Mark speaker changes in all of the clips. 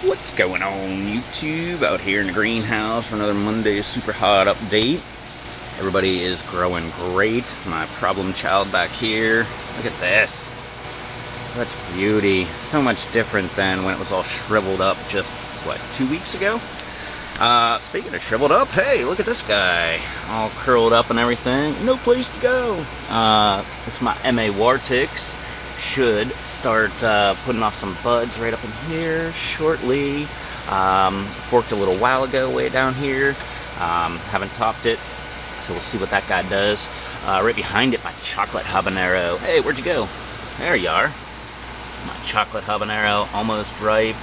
Speaker 1: What's going on, YouTube? Out here in the greenhouse for another Monday super hot update. Everybody is growing great. My problem child back here. Look at this. Such beauty. So much different than when it was all shriveled up just, what, 2 weeks ago? Speaking of shriveled up, hey, look at this guy. All curled up and everything. No place to go. This is my MA Wartix. Should start putting off some buds right up in here shortly. Forked a little while ago way down here. Haven't topped it, so we'll see what that guy does. Right behind it, my chocolate habanero. Hey, where'd you go? There you are. My chocolate habanero, almost ripe.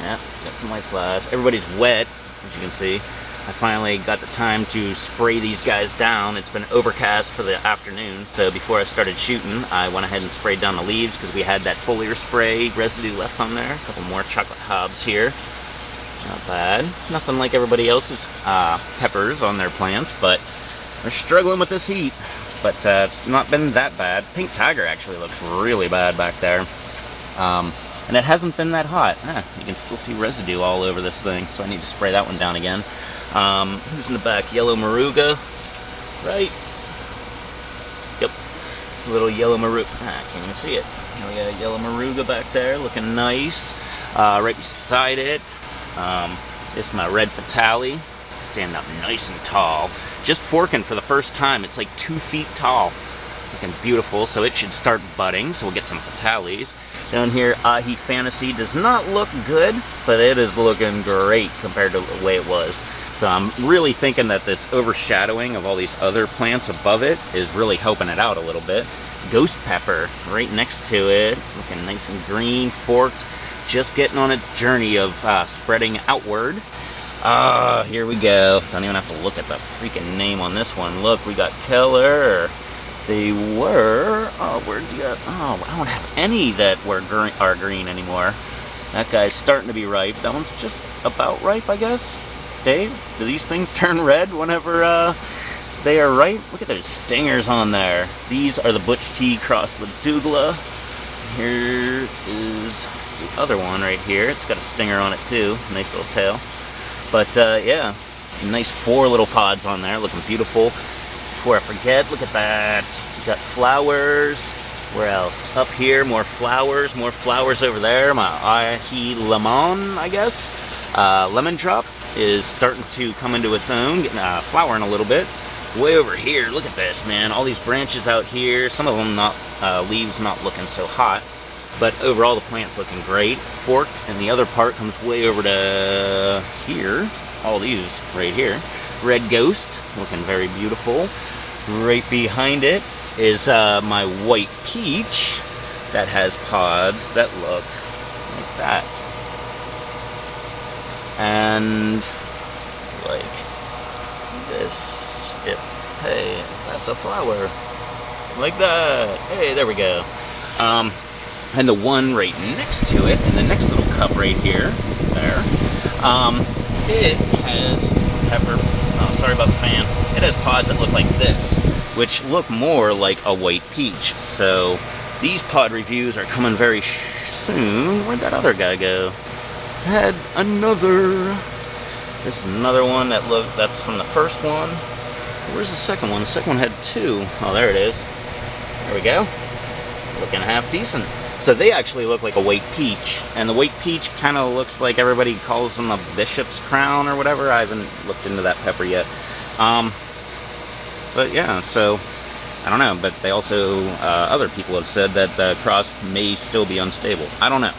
Speaker 1: Yeah, got some white flowers. Everybody's wet, as you can see. I finally got the time to spray these guys down. It's been overcast for the afternoon, so before I started shooting, I went ahead and sprayed down the leaves because we had that foliar spray residue left on there. A couple more chocolate hobs here. Not bad. Nothing like everybody else's peppers on their plants, but they're struggling with this heat. But it's not been that bad. Pink Tiger actually looks really bad back there. And it hasn't been that hot. You can still see residue all over this thing, so I need to spray that one down again. Who's in the back? Yellow Moruga, right? Yep, little yellow Moruga. I can't even see it. We got a yellow Moruga back there, looking nice. Right beside it, this is my red Fatale, standing up nice and tall. Just forking for the first time. It's like 2 feet tall. Looking beautiful, so it should start budding, so we'll get some Fatales. Down here, Ahi Fantasy does not look good, but it is looking great compared to the way it was. So I'm really thinking that this overshadowing of all these other plants above it is really helping it out a little bit. Ghost Pepper right next to it, looking nice and green, forked, just getting on its journey of spreading outward. Here we go. Don't even have to look at the freaking name on this one. Look, we got Keller. They were, where'd you go? Oh, I don't have any that are green anymore. That guy's starting to be ripe. That one's just about ripe, I guess. Dave, do these things turn red whenever they are ripe? Look at those stingers on there. These are the Butch T crossed with Douglas. Here is the other one right here. It's got a stinger on it too. Nice little tail. But yeah, nice 4 little pods on there, looking beautiful. Before I forget, look at that. We got flowers. Where else? Up here, more flowers over there. My Ahi Lemon, I guess. Lemon Drop is starting to come into its own, getting flowering a little bit. Way over here, look at this, man. All these branches out here. Some of them leaves not looking so hot. But overall, the plant's looking great. Forked, and the other part comes way over to here. All these right here. Red Ghost, looking very beautiful. Right behind it is my White Peach that has pods that look like that. And like this, hey, that's a flower. Like that. Hey, there we go. And the one right next to it, in the next little cup right here, there, it has pepper. Oh, sorry about the fan. It has pods that look like this, which look more like a white peach. So these pod reviews are coming very soon. Where'd that other guy go? Had another. This is another one that's from the first one. Where's the second one? The second one had 2. Oh, there it is. There we go. Looking half decent. So they actually look like a white peach, and the white peach kind of looks like everybody calls them a bishop's crown or whatever. I haven't looked into that pepper yet. But yeah, so I don't know, but they also, other people have said that the cross may still be unstable. I don't know.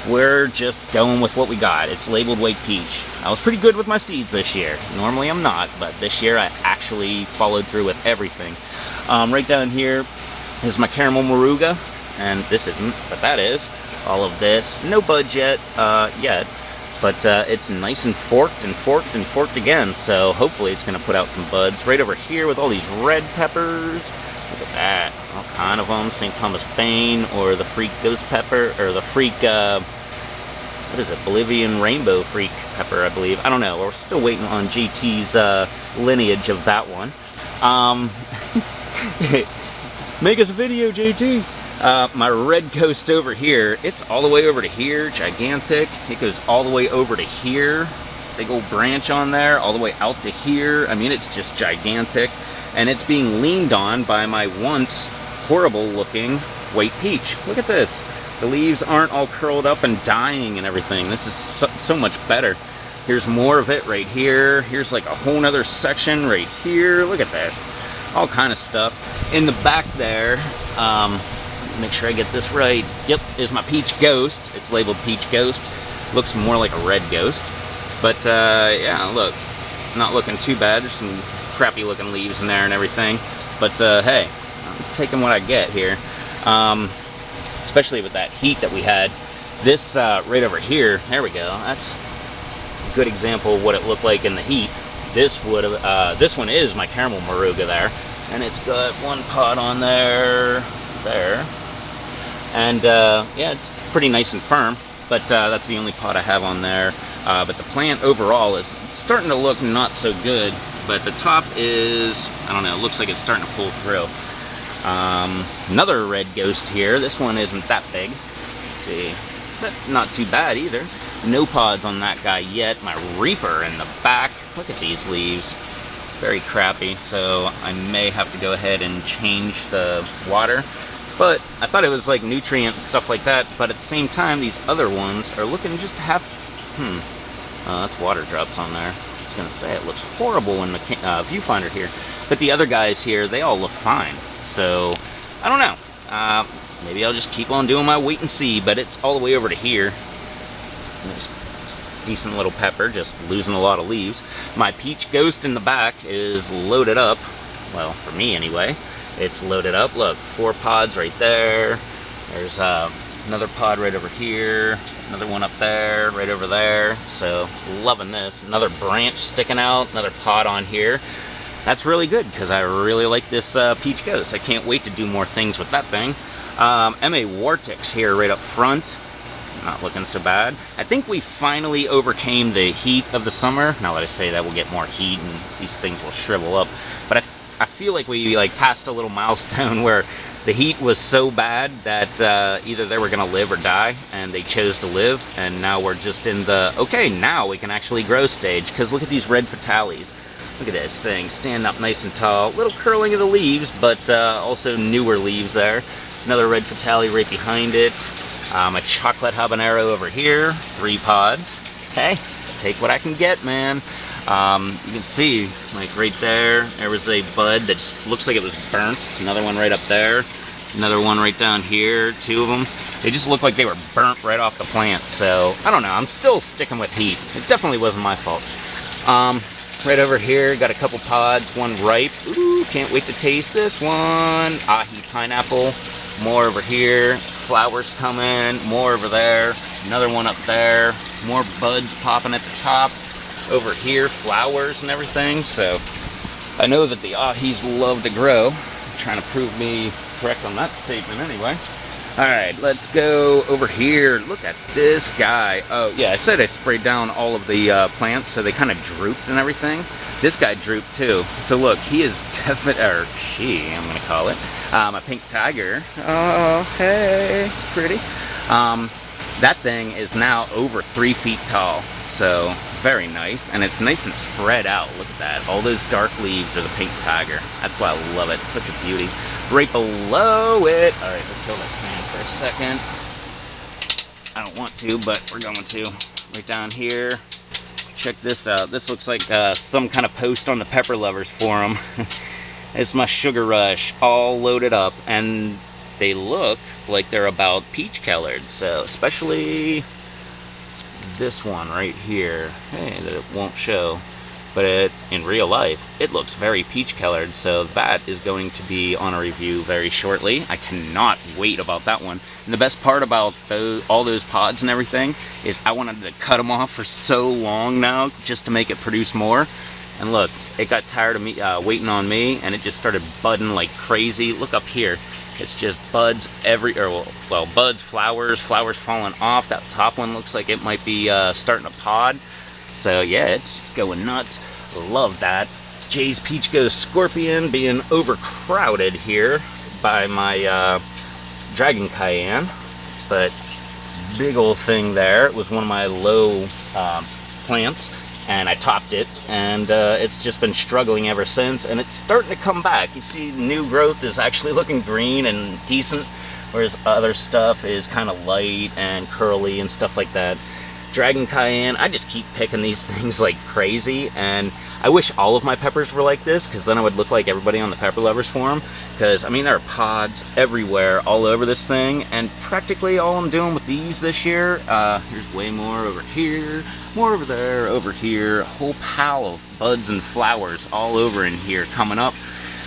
Speaker 1: We're just going with what we got. It's labeled white peach. I was pretty good with my seeds this year. Normally I'm not, but this year I actually followed through with everything. Right down here is my caramel Moruga. And this isn't, but that is. All of this. No buds yet, but it's nice and forked and forked and forked again, so hopefully it's going to put out some buds. Right over here with all these red peppers. Look at that. All kind of them. St. Thomas Bane, or the Freak Ghost Pepper, or the Freak, what is it? Bolivian Rainbow Freak Pepper, I believe. I don't know. We're still waiting on GT's lineage of that one. Make us a video, JT. My red ghost over here, it's all the way over to here, gigantic. It goes all the way over to here. Big old branch on there, all the way out to here. I mean, it's just gigantic. And it's being leaned on by my once horrible looking white peach. Look at this. The leaves aren't all curled up and dying and everything. This is so much better. Here's more of it right here. Here's like a whole nother section right here. Look at this. All kind of stuff. In the back there, make sure I get this right. Yep, is my peach ghost. It's labeled peach ghost. Looks more like a red ghost. But yeah, look, not looking too bad. There's some crappy looking leaves in there and everything. But hey, I'm taking what I get here. Especially with that heat that we had. This right over here, there we go. That's a good example of what it looked like in the heat. This one is my caramel moruga there, and it's got one pod on there, and yeah, it's pretty nice and firm. But that's the only pod I have on there. But the plant overall is starting to look not so good. But the top is, I don't know, it looks like it's starting to pull through. Another red ghost here. This one isn't that big. Let's see. But not too bad either. No pods on that guy yet. My Reaper in the back. Look at these leaves. Very crappy. So I may have to go ahead and change the water. But I thought it was like nutrient and stuff like that. But at the same time, these other ones are looking just to have... that's water drops on there. I was going to say, it looks horrible in the viewfinder here. But the other guys here, they all look fine. So, I don't know. Maybe I'll just keep on doing my wait and see, but it's all the way over to here. Nice, decent little pepper, just losing a lot of leaves. My peach ghost in the back is loaded up. Well, for me anyway. It's loaded up. Look, 4 pods right there. There's another pod right over here. Another one up there, right over there. So, loving this. Another branch sticking out. Another pod on here. That's really good, because I really like this peach ghost. I can't wait to do more things with that thing. MA Vortex here right up front. Not looking so bad. I think we finally overcame the heat of the summer. Now that I say that, we'll get more heat and these things will shrivel up. But I feel like we like passed a little milestone where the heat was so bad that either they were going to live or die, and they chose to live. And now we're just in the, okay, now we can actually grow stage. Because look at these red fatales. Look at this thing, standing up nice and tall. Little curling of the leaves, but also newer leaves there. Another red fatale right behind it. A chocolate habanero over here, 3 pods. Hey, take what I can get, man. You can see, like right there was a bud that just looks like it was burnt. Another one right up there. Another one right down here, 2 of them. They just look like they were burnt right off the plant. So, I don't know, I'm still sticking with heat. It definitely wasn't my fault. Right over here, got a couple pods, one ripe. Ooh, can't wait to taste this one. Ahi pineapple. More over here. Flowers coming. More over there. Another one up there. More buds popping at the top. Over here, flowers and everything. So, I know that the ahis love to grow. I'm trying to prove me correct on that statement anyway. Alright, let's go over here. Look at this guy. Oh, yeah, I said I sprayed down all of the plants, so they kind of drooped and everything. This guy drooped too. So look, he is definitely, or she, I'm going to call it, a pink tiger. Oh, hey, pretty. That thing is now over 3 feet tall. So, very nice. And it's nice and spread out. Look at that. All those dark leaves are the pink tiger. That's why I love it. It's such a beauty. Right below it. Alright, let's kill this fan for a second. I don't want to, but we're going to. Right down here. Check this out. This looks like some kind of post on the Pepper Lovers forum. It's my Sugar Rush, all loaded up. And they look like they're about peach colored. So, especially this one right here. Hey, that it won't show. But in real life, it looks very peach colored, so that is going to be on a review very shortly. I cannot wait about that one. And the best part about all those pods and everything is I wanted to cut them off for so long now just to make it produce more. And look, it got tired of me waiting on me, and it just started budding like crazy. Look up here. It's just buds well, buds, flowers falling off. That top one looks like it might be starting to pod. So yeah, it's going nuts. Love that. Jay's Peach Ghost Scorpion being overcrowded here by my Dragon Cayenne, but big old thing there. It was one of my low plants, and I topped it, and it's just been struggling ever since, and it's starting to come back. You see, new growth is actually looking green and decent, whereas other stuff is kind of light and curly and stuff like that. Dragon Cayenne, I just keep picking these things like crazy, and I wish all of my peppers were like this, because then I would look like everybody on the Pepper Lovers forum, because, I mean, there are pods everywhere all over this thing, and practically all I'm doing with these this year, here's way more over here, more over there, over here, a whole pile of buds and flowers all over in here coming up.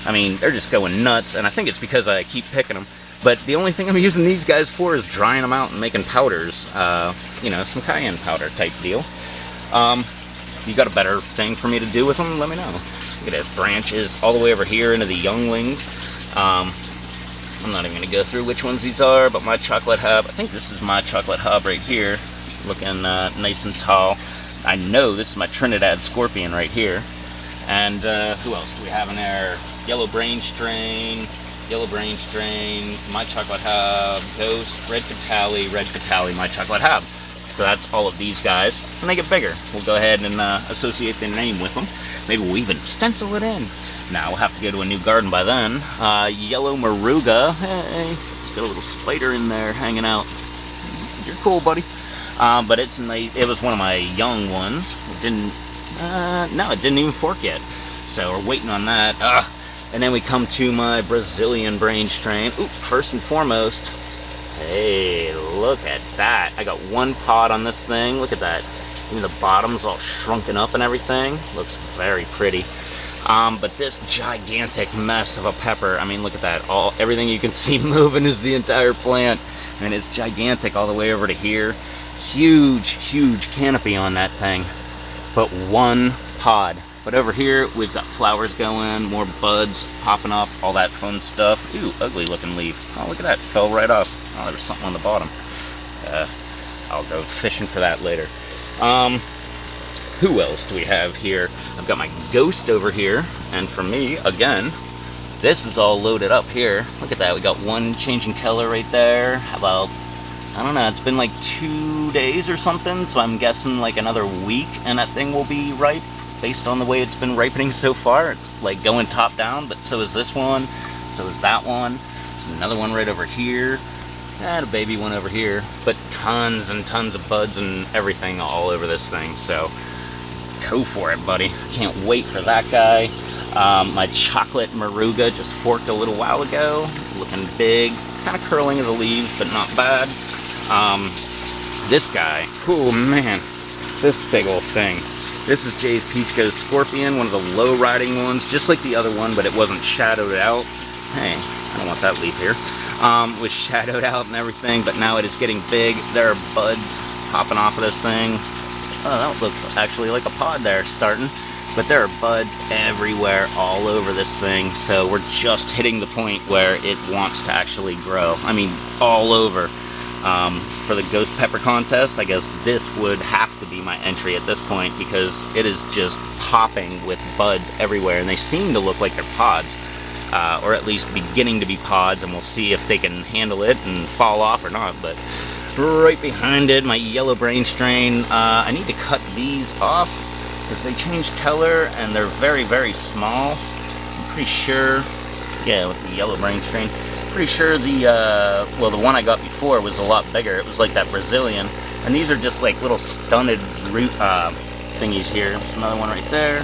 Speaker 1: I mean, they're just going nuts, and I think it's because I keep picking them. But the only thing I'm using these guys for is drying them out and making powders. You know, some cayenne powder type deal. You got a better thing for me to do with them, let me know. Look at this, branches all the way over here into the younglings. I'm not even going to go through which ones these are, but my chocolate hub, I think this is my chocolate hub right here, looking nice and tall. I know this is my Trinidad Scorpion right here. And who else do we have in there? Yellow Brain Strain, my chocolate hub, Ghost, Red Fatale, my chocolate hub. So that's all of these guys, and they get bigger. We'll go ahead and associate their name with them. Maybe we'll even stencil it in. Now we'll have to go to a new garden by then. Yellow Moruga, hey, it's got a little spider in there hanging out. You're cool, buddy. But it's nice. It was one of my young ones. It didn't, no, it didn't even fork yet. So we're waiting on that. And then we come to my Brazilian Brain Strain. Ooh, first and foremost, hey, look at that. I got one pod on this thing. Look at that. Even the bottom's all shrunken up and everything. Looks very pretty. But this gigantic mess of a pepper, I mean, look at that. Everything you can see moving is the entire plant. And it's gigantic all the way over to here. Huge, huge canopy on that thing. But one pod. But over here, we've got flowers going, more buds popping up, all that fun stuff. Ooh, ugly looking leaf. Oh, look at that. Fell right off. Oh, there's something on the bottom. I'll go fishing for that later. Who else do we have here? I've got my Ghost over here. And for me, again, this is all loaded up here. Look at that. We got one changing color right there. How about, I don't know, it's been like 2 days or something. So I'm guessing like another week and that thing will be ripe. Based on the way it's been ripening so far, it's like going top down, but so is this one, so is that one, another one right over here, and a baby one over here, but tons and tons of buds and everything all over this thing, so go for it, buddy. Can't wait for that guy. My chocolate Moruga just forked a little while ago, looking big, kind of curling of the leaves, but not bad. This guy, oh man, this big old thing. This is Jay's Peach Goes Scorpion, one of the low riding ones, just like the other one, but it wasn't shadowed out. Hey, I don't want that leaf here. It was shadowed out and everything, but now it is getting big. There are buds popping off of this thing. Oh, that looks actually like a pod there starting. But there are buds everywhere all over this thing, so we're just hitting the point where it wants to actually grow. I mean, all over. For the Ghost Pepper Contest, I guess this would have to be my entry at this point because it is just popping with buds everywhere, and they seem to look like they're pods, or at least beginning to be pods, and we'll see if they can handle it and fall off or not. But right behind it, my Yellow Brain Strain, I need to cut these off because they changed color and they're very, very small. I'm pretty sure, yeah, with the Yellow Brain Strain. Pretty sure well, the one I got before was a lot bigger. It was like that Brazilian, and these are just like little stunted root thingies here. There's another one right there,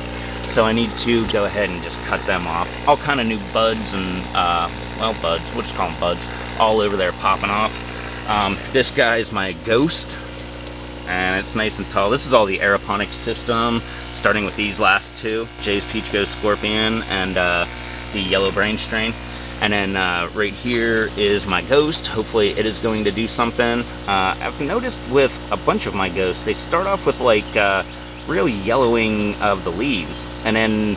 Speaker 1: so I need to go ahead and just cut them off. All kind of new buds and well, buds, we'll just call them buds, all over there popping off. This guy is my Ghost, and it's nice and tall. This is all the aeroponic system, starting with these last two, Jay's Peach Goes Scorpion and the Yellow Brain Strain. And then right here is my Ghost. Hopefully it is going to do something. I've noticed with a bunch of my Ghosts, they start off with like real yellowing of the leaves. And then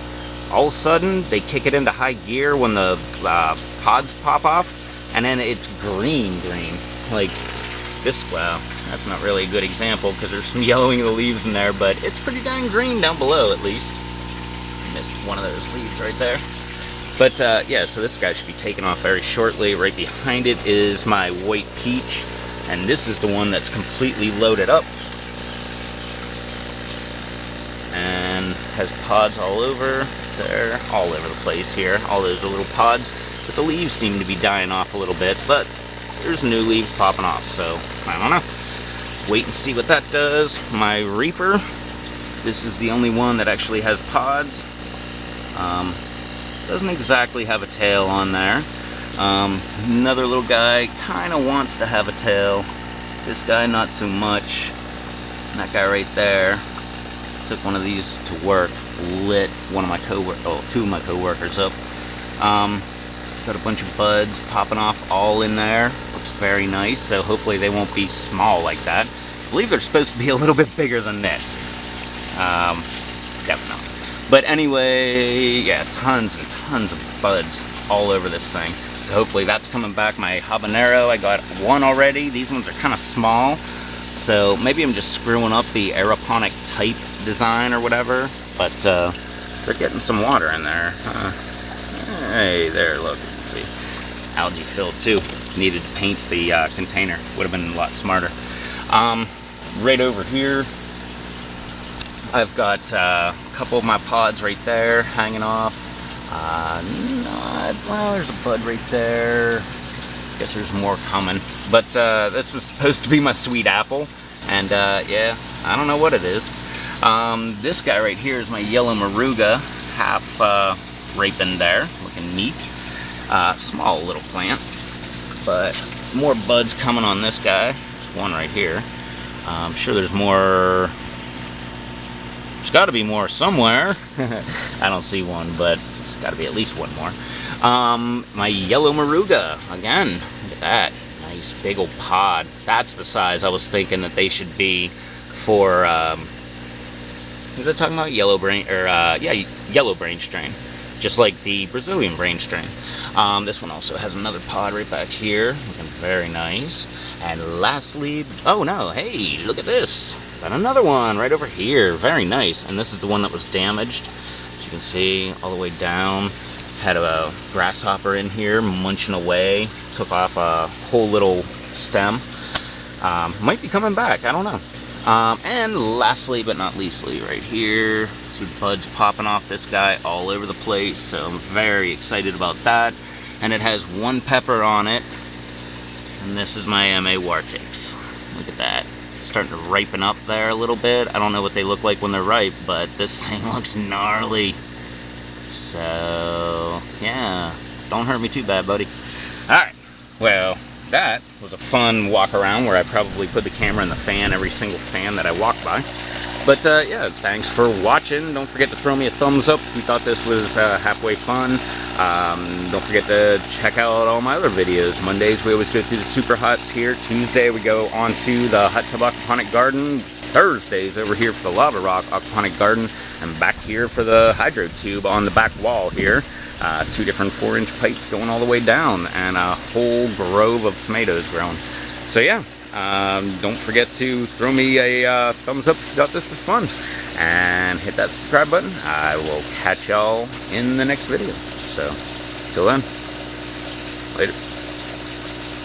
Speaker 1: all of a sudden they kick it into high gear when the pods pop off. And then it's green. Like this, well, that's not really a good example because there's some yellowing of the leaves in there, but it's pretty dang green down below at least. Missed one of those leaves right there. But yeah, so this guy should be taking off very shortly. Right behind it is my white peach, and this is the one that's completely loaded up and has pods all over. They're all over the place here, all those little pods. But the leaves seem to be dying off a little bit, but there's new leaves popping off, so I don't know. Wait and see what that does. My Reaper, this is the only one that actually has pods. Doesn't exactly have a tail on there. Another little guy kind of wants to have a tail. This guy not so much. And that guy right there took one of these to work, lit one of my two of my co-workers up. Got a bunch of buds popping off all in there. Looks very nice, so hopefully they won't be small like that. I believe they're supposed to be a little bit bigger than this. Definitely. But anyway, yeah, tons and tons of buds all over this thing. So hopefully that's coming back. My habanero, I got one already. These ones are kind of small. So maybe I'm just screwing up the aeroponic type design or whatever. But they're getting some water in there. Hey, there, look. See, algae filled too. Needed to paint the container. Would have been a lot smarter. Right over here, I've got a couple of my pods right there hanging off. Well, there's a bud right there. Guess there's more coming. But this was supposed to be my sweet apple, and yeah, I don't know what it is. This guy right here is my yellow moruga, half ripened there, looking neat. Small little plant, but more buds coming on this guy. There's one right here. I'm sure there's more. There's got to be more somewhere. I don't see one, but there's got to be at least one more. My yellow moruga, again, look at that. Nice big old pod. That's the size I was thinking that they should be for, what was I talking about? Yellow brain, or, yeah, yellow brain strain. Just like the Brazilian brain strain. This one also has another pod right back here, looking very nice. And lastly, oh no, hey, look at this. It's got another one right over here, very nice. And this is the one that was damaged. As you can see, all the way down. Had a grasshopper in here munching away. Took off a whole little stem. Might be coming back, I don't know. And lastly but not leastly, right here, see buds popping off this guy all over the place, so I'm very excited about that. And it has one pepper on it, and this is my MA Wartix. Look at that. It's starting to ripen up there a little bit. I don't know what they look like when they're ripe, but this thing looks gnarly. So, yeah, don't hurt me too bad, buddy. Alright, well, that was a fun walk around where I probably put the camera in the fan, every single fan that I walk by. But yeah, thanks for watching. Don't forget to throw me a thumbs up if you thought this was halfway fun. Don't forget to check out all my other videos. Mondays we always go through the super huts here. Tuesday we go on to the hot tub aquaponic garden. Thursdays over here for the lava rock aquaponic garden, and back here for the hydro tube on the back wall here. 2 different 4-inch pipes going all the way down, and a whole grove of tomatoes growing. So yeah, don't forget to throw me a thumbs up if you thought this was fun, and hit that subscribe button. I will catch y'all in the next video. So, till then, later.